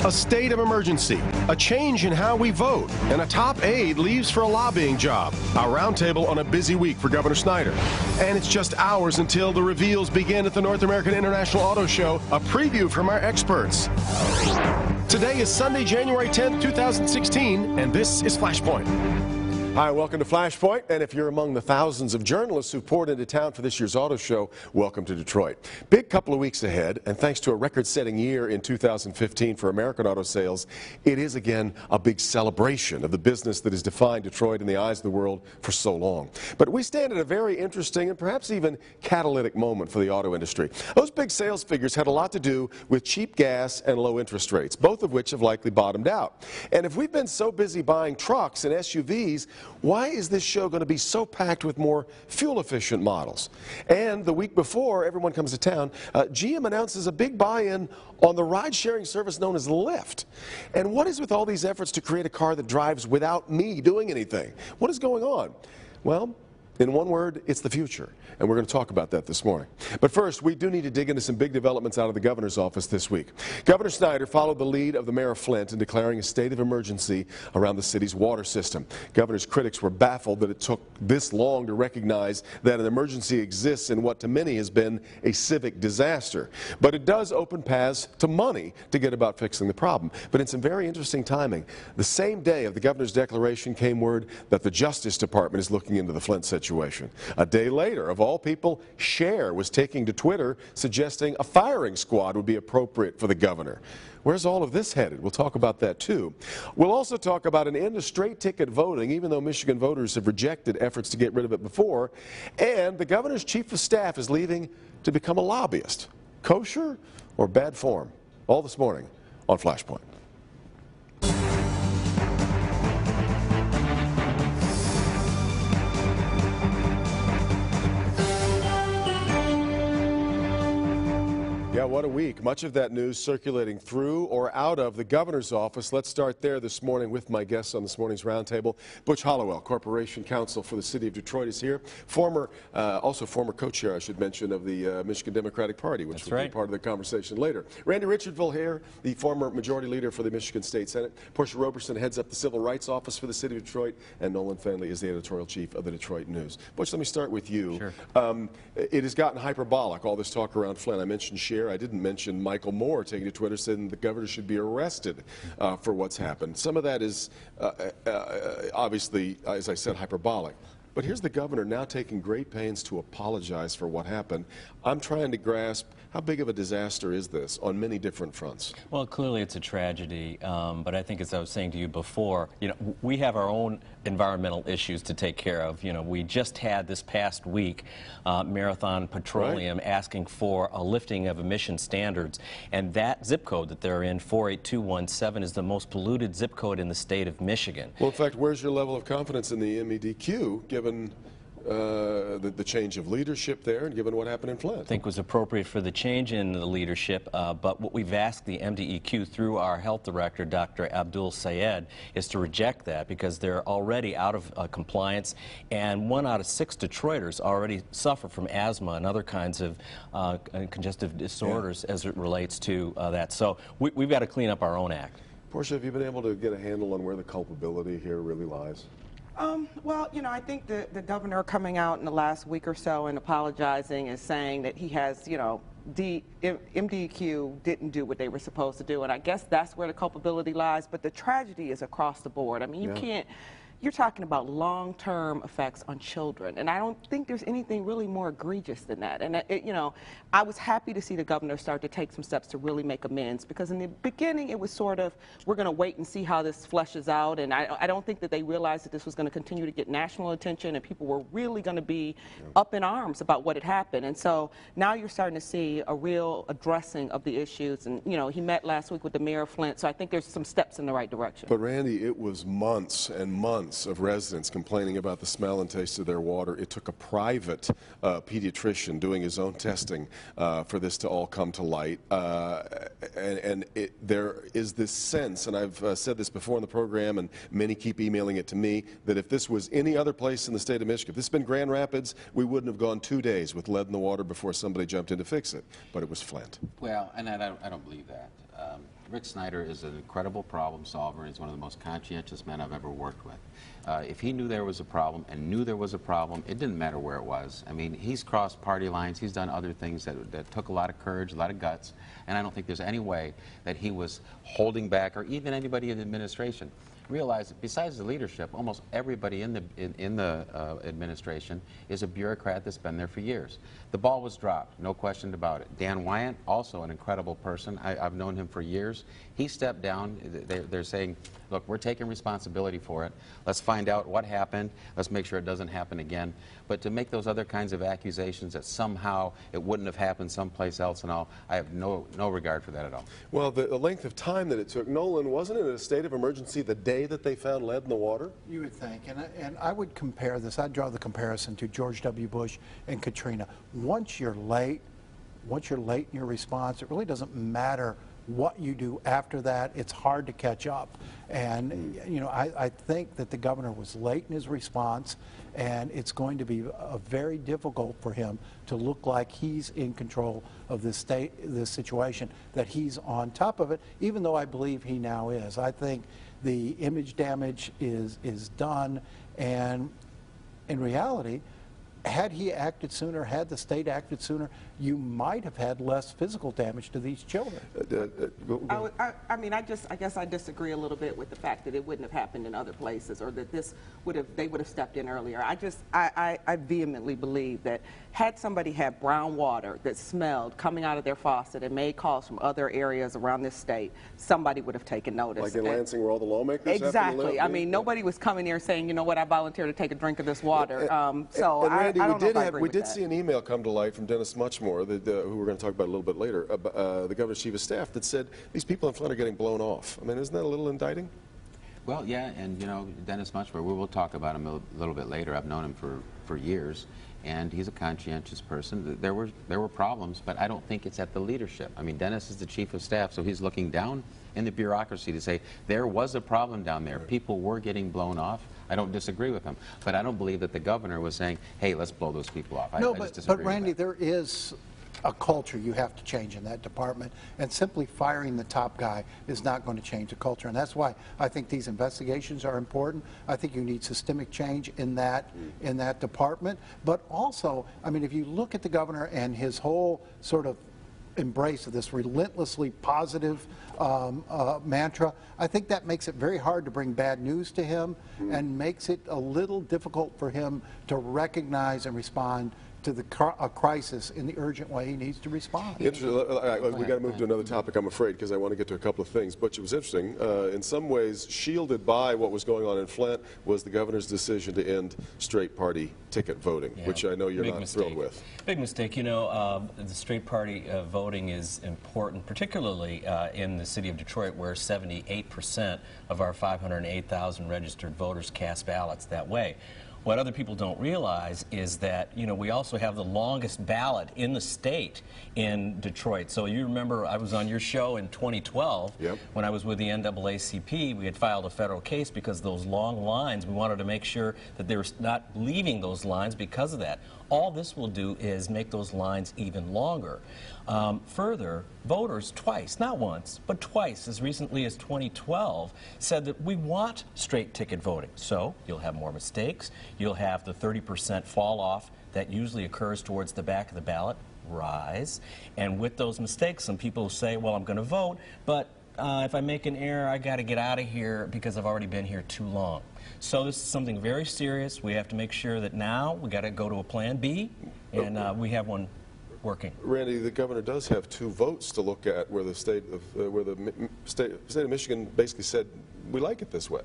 A state of emergency, a change in how we vote, and a top aide leaves for a lobbying job. Our roundtable on a busy week for Governor Snyder. And it's just hours until the reveals begin at the North American International Auto Show, a preview from our experts. Today is Sunday, January 10th, 2016, and this is Flashpoint. Hi, welcome to Flashpoint, and if you're among the thousands of journalists who poured into town for this year's auto show, welcome to Detroit. Big couple of weeks ahead, and thanks to a record-setting year in 2015 for American auto sales, it is again a big celebration of the business that has defined Detroit in the eyes of the world for so long. But we stand at a very interesting and perhaps even catalytic moment for the auto industry. Those big sales figures had a lot to do with cheap gas and low interest rates, both of which have likely bottomed out. And if we've been so busy buying trucks and SUVs, why is this show going to be so packed with more fuel-efficient models? And the week before everyone comes to town, GM announces a big buy-in on the ride-sharing service known as Lyft. And what is with all these efforts to create a car that drives without me doing anything? What is going on? Well, in one word, it's the future, and we're going to talk about that this morning. But first, we do need to dig into some big developments out of the governor's office this week. Governor Snyder followed the lead of the mayor of Flint in declaring a state of emergency around the city's water system. Governor's critics were baffled that it took this long to recognize that an emergency exists in what to many has been a civic disaster. But it does open paths to money to get about fixing the problem. But in some very interesting timing, the same day of the governor's declaration came word that the Justice Department is looking into the Flint situation. A day later, of all people, Cher was taking to Twitter suggesting a firing squad would be appropriate for the governor. Where's all of this headed? We'll talk about that too. We'll also talk about an end to straight ticket voting, even though Michigan voters have rejected efforts to get rid of it before. And the governor's chief of staff is leaving to become a lobbyist. Kosher or bad form? All this morning on Flashpoint. Yeah, what a week. Much of that news circulating through or out of the governor's office. Let's start there this morning with my guests on this morning's roundtable. Butch Hollowell, Corporation Counsel for the City of Detroit, is here. Also former co-chair, I should mention, of the Michigan Democratic Party, which will be part of the conversation later. Randy Richardville here, the former Majority Leader for the Michigan State Senate. Portia Roberson heads up the Civil Rights Office for the City of Detroit, and Nolan Fenley is the Editorial Chief of the Detroit News. Butch, let me start with you. Sure. It has gotten hyperbolic, all this talk around Flint. I mentioned Cher. I didn't mention Michael Moore taking to Twitter saying the governor should be arrested for what's happened. Some of that is obviously, as I said, hyperbolic. But here's the governor now taking great pains to apologize for what happened. I'm trying to grasp how big of a disaster is this on many different fronts? Well, clearly it's a tragedy, but I think, as I was saying to you before, we have our own environmental issues to take care of. We just had this past week Marathon Petroleum asking for a lifting of emission standards, and that zip code that they're in, 48217, is the most polluted zip code in the state of Michigan. Well, in fact, where's your level of confidence in the MEDQ, given the change of leadership there and given what happened in Flint? I think it was appropriate for the change in the leadership, but what we've asked the MDEQ through our health director, Dr. Abdul Sayed, is to reject that because they're already out of compliance, and 1 out of 6 Detroiters already suffer from asthma and other kinds of congestive disorders as it relates to that. So we've got to clean up our own act. Portia, have you been able to get a handle on where the culpability here really lies? Well, I think the governor coming out in the last week or so and apologizing is saying that he has, MDEQ didn't do what they were supposed to do, and I guess that's where the culpability lies. But the tragedy is across the board. I mean, you can't. You're talking about long-term effects on children, and I don't think there's anything really more egregious than that. And I was happy to see the governor start to take some steps to really make amends, because in the beginning it was sort of, we're going to wait and see how this fleshes out, and I don't think that they realized that this was going to continue to get national attention, and people were really going to be up in arms about what had happened. And so now you're starting to see a real addressing of the issues, and he met last week with the mayor of Flint, so I think there's some steps in the right direction. But Randy, it was months and months of residents complaining about the smell and taste of their water. It took a private pediatrician doing his own testing for this to all come to light. There is this sense, and I've said this before in the program, and many keep emailing it to me, that if this was any other place in the state of Michigan, if this had been Grand Rapids, we wouldn't have gone 2 days with lead in the water before somebody jumped in to fix it. But it was Flint. Well, and I don't believe that. Rick Snyder is an incredible problem solver. He's one of the most conscientious men I've ever worked with. If he knew there was a problem and knew there was a problem, it didn't matter where it was. I mean, he's crossed party lines. He's done other things that took a lot of courage, a lot of guts, and I don't think there's any way that he was holding back, or even anybody in the administration. Realize that besides the leadership, almost everybody in the administration is a bureaucrat that's been there for years. The ball was dropped, no question about it. Dan Wyant, also an incredible person. I've known him for years. He stepped down. They're saying, look, we're taking responsibility for it. Let's find out what happened. Let's make sure it doesn't happen again. But to make those other kinds of accusations that somehow it wouldn't have happened someplace else and all, I have no regard for that at all. Well, the length of time that it took, Nolan, wasn't it a state of emergency the day that they found lead in the water? You would think, and I would compare this, I'd draw the comparison to George W. Bush and Katrina. Once you're late in your response, it really doesn't matter what you do after that. It's hard to catch up. And, you know, I think that the governor was late in his response, and it's going to be very difficult for him to look like he's in control of this situation, that he's on top of it, even though I believe he now is. I think the image damage is done, and in reality, had he acted sooner, had the state acted sooner, you might have had less physical damage to these children. I mean, I guess I disagree a little bit with the fact that it wouldn't have happened in other places, or that they would have stepped in earlier. I vehemently believe that had somebody had brown water that smelled coming out of their faucet and made calls from other areas around this state, somebody would have taken notice. Like in Lansing, where all the lawmakers exactly. have to live? I mean, nobody was coming here saying, you know what, I volunteer to take a drink of this water. So Randy, I don't know if I agree we with did that. see an email come to light from Dennis Muchmore, who we're going to talk about a little bit later, the governor's chief of staff, that said these people in Flint are getting blown off. I mean, isn't that a little indicting? Well, yeah, and you know, Dennis Muchmore, we will talk about him a little bit later. I've known him for years, and he's a conscientious person. There were problems, but I don't think it's at the leadership. I mean, Dennis is the chief of staff, so he's looking down in the bureaucracy to say there was a problem down there. People were getting blown off. I don't disagree with him, but I don't believe that the governor was saying, hey, let's blow those people off. No, I just but disagree Randy, with that. there is a culture you have to change in that department, and simply firing the top guy is not going to change the culture, and that's why I think these investigations are important. I think you need systemic change in that department, but also, I mean, if you look at the governor and his whole sort of embrace of this relentlessly positive mantra, I think that makes it very hard to bring bad news to him and makes it a little difficult for him to recognize and respond to a crisis in the urgent way he needs to respond. We got to move to another topic, I'm afraid, because I want to get to a couple of things. But it was interesting. In some ways, shielded by what was going on in Flint was the governor's decision to end straight party ticket voting, which I know you're not thrilled with. Big mistake. You know, the straight party voting is important, particularly in the city of Detroit, where 78% of our 508,000 registered voters cast ballots that way. What other people don't realize is that, you know, we also have the longest ballot in the state in Detroit. So you remember I was on your show in 2012 when I was with the NAACP. We had filed a federal case because those long lines, we wanted to make sure that they were not leaving those lines because of that. All this will do is make those lines even longer. Further, voters twice, not once, but twice, as recently as 2012, said that we want straight ticket voting. So you'll have more mistakes. You'll have the 30% fall off that usually occurs towards the back of the ballot rise. And with those mistakes, some people say, well, I'm going to vote, but if I make an error, I got to get out of here because I've already been here too long. So this is something very serious. We have to make sure that now we got to go to a plan B, and we have one working. Randy, the governor does have 2 votes to look at where the state of Michigan basically said we like it this way.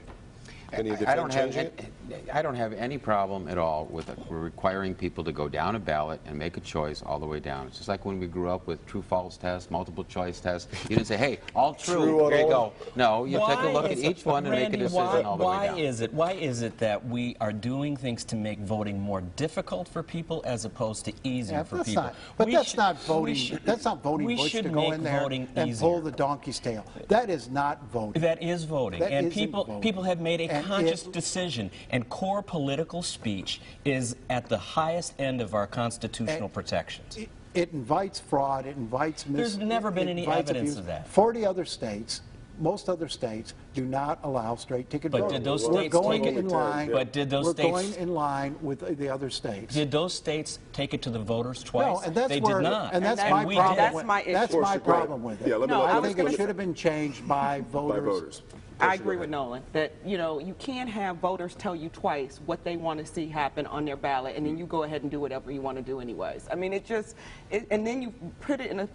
Can you defend changing it? I don't have any problem at all with requiring people to go down a ballot and make a choice all the way down. It's just like when we grew up with true-false tests, multiple choice tests. You didn't say, hey, all true, here you go. No, you take a look at each one and make a decision all the way down. Why is it that we are doing things to make voting more difficult for people as opposed to easier for people? That's not voting. That's not voting Bush to go in there and pull the donkey's tail. That is not voting. That is voting. That and isn't voting. people have made a conscious decision, and core political speech is at the highest end of our constitutional protections. it invites fraud, it invites There's never been any evidence of that. 40 other states, most other states, do not allow straight ticket voting. But did those We're states going take it? in line. But did those we're states going in line with the other states? Did those states take it to the voters twice? No, and that's they where, did not. and that's And my we problem. did. That's my issue. That's my problem with it. Yeah, let me No, let- I I was think gonna it should have been changed by voters. by voters. I agree with Nolan that, you know, you can't have voters tell you twice what they want to see happen on their ballot, and then you go ahead and do whatever you want to do anyways. I mean, and then you put it in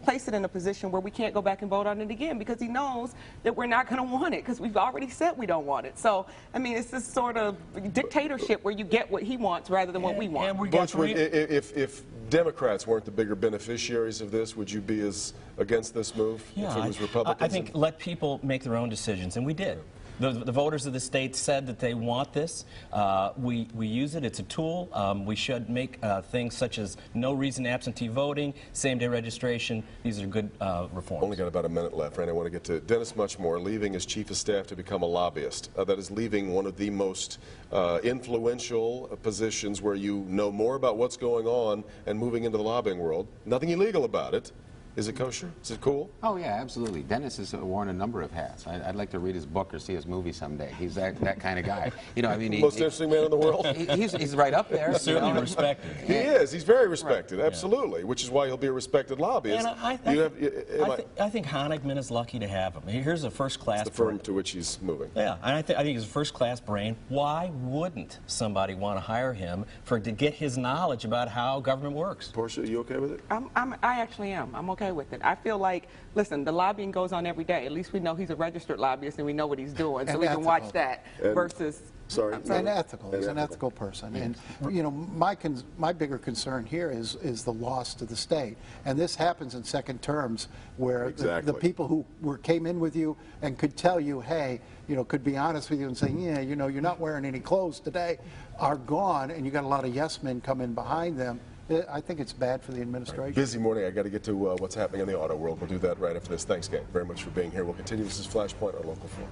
place it in a position where we can't go back and vote on it again because he knows that we're not going to want it because we've already said we don't want it. So, I mean, it's this sort of dictatorship where you get what he wants rather than what we want. And we got Butch, if Democrats weren't the bigger beneficiaries of this, would you be as against this move if it was Republicans? I think let people make their own decisions, and we did. The voters of the state said that they want this. We use it. It's a tool. We should make things such as no reason absentee voting, same-day registration. These are good reforms. Only got about a minute left, Randy. I want to get to Dennis Muchmore, leaving as chief of staff to become a lobbyist. That is leaving one of the most influential positions where you know more about what's going on and moving into the lobbying world. Nothing illegal about it. Is it kosher? Is it cool? Oh, yeah, absolutely. Dennis has worn a number of hats. I'd like to read his book or see his movie someday. He's that kind of guy. You know, I mean, Most interesting man in the world. he's right up there. Certainly respected. He is. He's very respected, absolutely, which is why he'll be a respected lobbyist. And I think Honigman is lucky to have him. Here's a first-class the firm to which he's moving. Yeah, and I think he's a first-class brain. Why wouldn't somebody want to hire him to get his knowledge about how government works? Portia, are you okay with it? I actually am. I'm okay with it. I feel like, listen, the lobbying goes on every day. At least we know he's a registered lobbyist and we know what he's doing, so we can watch that versus... Sorry. And ethical. He's an ethical person. And, you know, my bigger concern here is the loss to the state. And this happens in second terms where the people who came in with you and could tell you, hey, you know, could be honest with you and say, yeah, you know, you're not wearing any clothes today, are gone, and you got a lot of yes men come in behind them. I think it's bad for the administration. Busy morning. I got to get to what's happening in the auto world. We'll do that right after this. Thanks, gang, very much for being here. We'll continue. This is Flashpoint on Local 4.